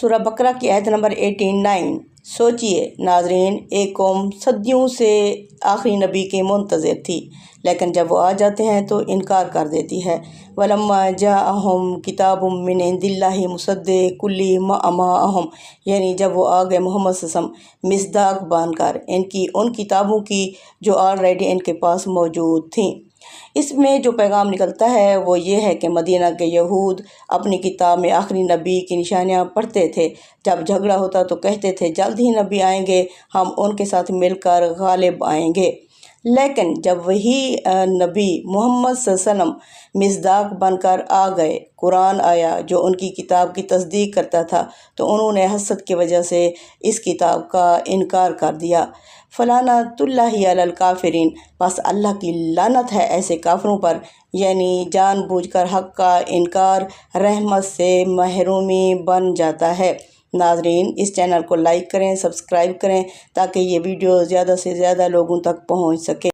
سورہ بقرہ کی آیت نمبر 89۔ سوچئے ناظرین، ایک قوم صدیوں سے آخری نبی کے منتظر تھی، لیکن جب وہ آ جاتے ہیں تو انکار کر دیتی ہے۔ وَلَمَّا جَاءَهُمْ كِتَابٌ مِّنْ عِندِ اللَّهِ مُصَدِّقٌ لِّمَا مَعَهُمْ، یعنی جب وہ آ گئے محمد صلی اللہ علیہ وسلم مصداق بن کر ان کتابوں کی جو آلریڈی ان کے پاس موجود تھیں۔ اس میں جو پیغام نکلتا ہے وہ یہ ہے کہ مدینہ کے یہود اپنی کتاب میں آخری نبی کی نشانیاں پڑھتے تھے۔ جب جھگڑا ہوتا تو کہتے تھے جلد ہی نبی آئیں گے، ہم ان کے ساتھ مل کر غالب آئیں گے۔ لیکن جب وہی نبی محمد صلی اللہ علیہ وسلم مصداق بن کر آ گئے، قرآن آیا جو ان کی کتاب کی تصدیق کرتا تھا، تو انہوں نے حسد کی وجہ سے اس کتاب کا انکار کر دیا۔ فَلَعْنَتُ اللَّهِ عَلَى الْكَافِرِينَ، بس اللہ کی لعنت ہے ایسے کافروں پر، یعنی جان بوجھ کر حق کا انکار رحمت سے محرومی بن جاتا ہے۔ ناظرین، اس چینل کو لائک کریں، سبسکرائب کریں تاکہ یہ ویڈیو زیادہ سے زیادہ لوگوں تک پہنچ سکے۔